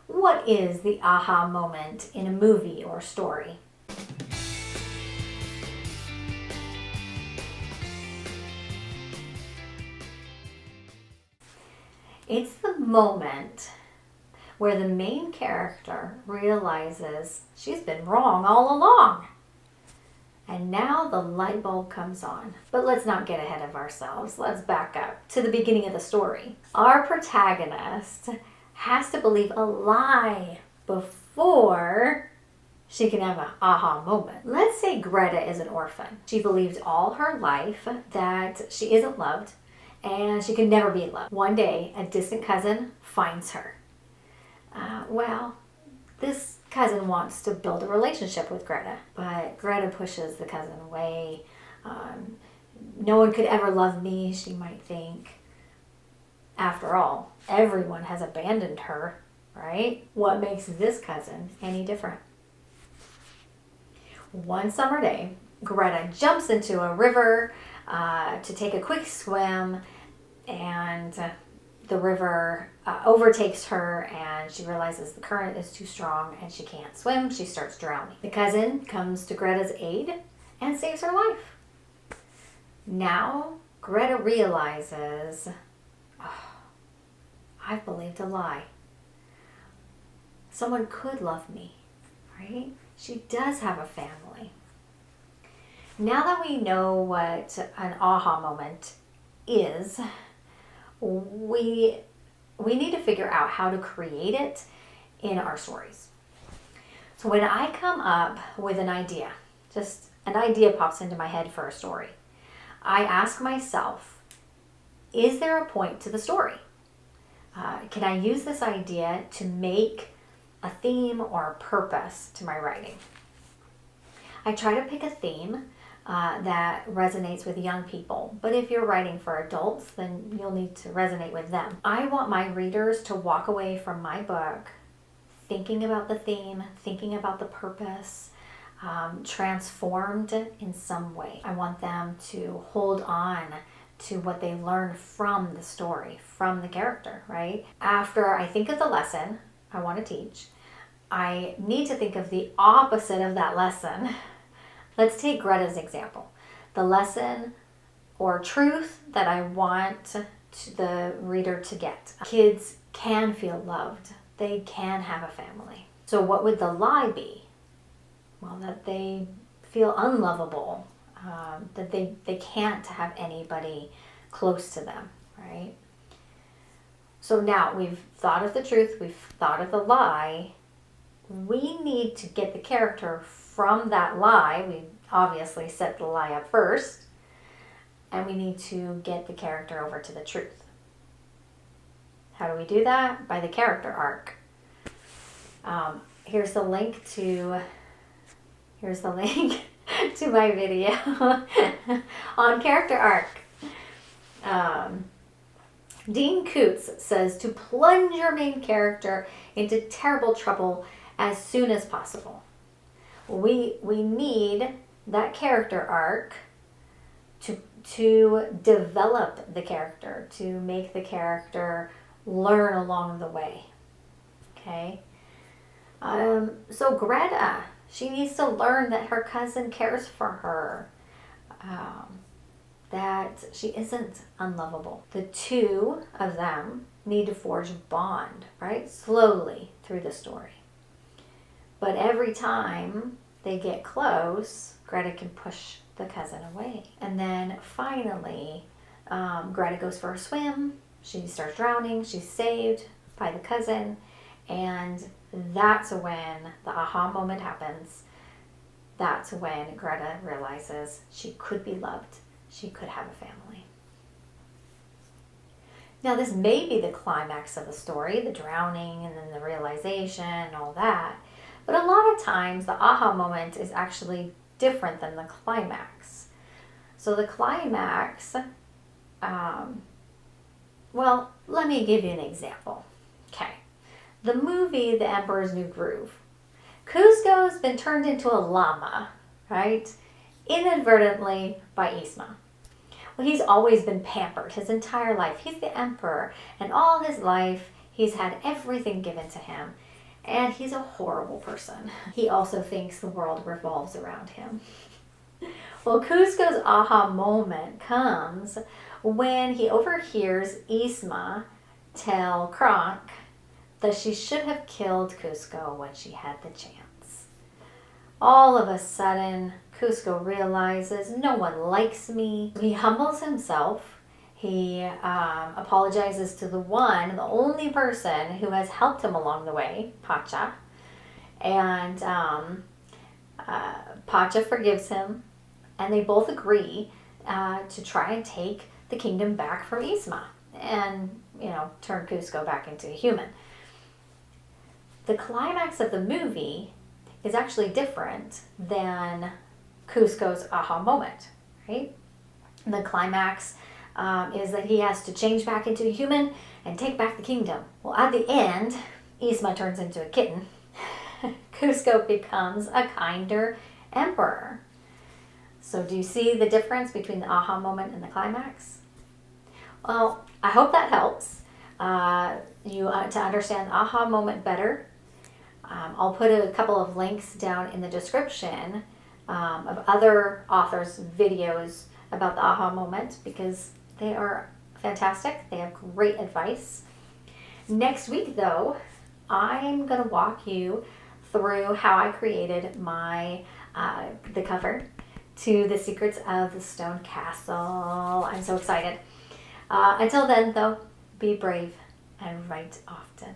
What is the aha moment in a movie or story? It's the moment where the main character realizes she's been wrong all along. And now the light bulb comes on. But let's not get ahead of ourselves. Let's back up to the beginning of the story. Our protagonist has to believe a lie before she can have an aha moment. Let's say Greta is an orphan. She believed all her life that she isn't loved and she can never be loved. One day, a distant cousin finds her. This cousin wants to build a relationship with Greta, but Greta pushes the cousin away. No one could ever love me, she might think. After all, everyone has abandoned her, right? What makes this cousin any different? One summer day, Greta jumps into a river to take a quick swim, and the river overtakes her, and she realizes the current is too strong and she can't swim. She starts drowning. The cousin comes to Greta's aid and saves her life. Now, Greta realizes, I've believed a lie. Someone could love me, right? She does have a family. Now that we know what an aha moment is, we need to figure out how to create it in our stories. So when I come up with an idea, just an idea pops into my head for a story, I ask myself, is there a point to the story? Can I use this idea to make a theme or a purpose to my writing? I try to pick a theme that resonates with young people. But if you're writing for adults, then you'll need to resonate with them. I want my readers to walk away from my book thinking about the theme, thinking about the purpose, transformed in some way. I want them to hold on to what they learned from the story, from the character, right? After I think of the lesson I want to teach, I need to think of the opposite of that lesson. Let's take Greta's example. The lesson or truth that I want the reader to get. Kids can feel loved. They can have a family. So what would the lie be? Well, that they feel unlovable, that they can't have anybody close to them, right? So now we've thought of the truth, we've thought of the lie. We need to get the character from that lie. We obviously set the lie up first, and we need to get the character over to the truth. How do we do that? By the character arc. Here's the link to my video on character arc. Dean Koontz says to plunge your main character into terrible trouble as soon as possible. We need that character arc to develop the character, to make the character learn along the way. Okay? So Greta, she needs to learn that her cousin cares for her, that she isn't unlovable. The two of them need to forge a bond, right? Slowly through the story. But every time they get close, Greta can push the cousin away. And then finally, Greta goes for a swim. She starts drowning. She's saved by the cousin. And that's when the aha moment happens. That's when Greta realizes she could be loved. She could have a family. Now, this may be the climax of the story, the drowning and then the realization and all that. But a lot of times the aha moment is actually different than the climax. So the climax, let me give you an example. Okay. The movie The Emperor's New Groove. Kuzco's been turned into a llama, right? Inadvertently by Yzma. Well, he's always been pampered his entire life. He's the emperor, and all his life he's had everything given to him. And he's a horrible person. He also thinks the world revolves around him. Well, Cusco's aha moment comes when he overhears Isma tell Kronk that she should have killed Cusco when she had the chance. All of a sudden, Cusco realizes no one likes me. He humbles himself. He apologizes to the only person who has helped him along the way, Pacha. And Pacha forgives him, and they both agree to try and take the kingdom back from Isma and, turn Cusco back into a human. The climax of the movie is actually different than Cusco's aha moment, right? The climax is that he has to change back into a human and take back the kingdom. Well, at the end, Isma turns into a kitten. Cusco becomes a kinder emperor. So do you see the difference between the aha moment and the climax? Well, I hope that helps you to understand the aha moment better. I'll put a couple of links down in the description of other authors' videos about the aha moment because they are fantastic. They have great advice. Next week, though, I'm going to walk you through how I created the cover to The Secrets of the Stone Castle. I'm so excited. Until then, though, be brave and write often.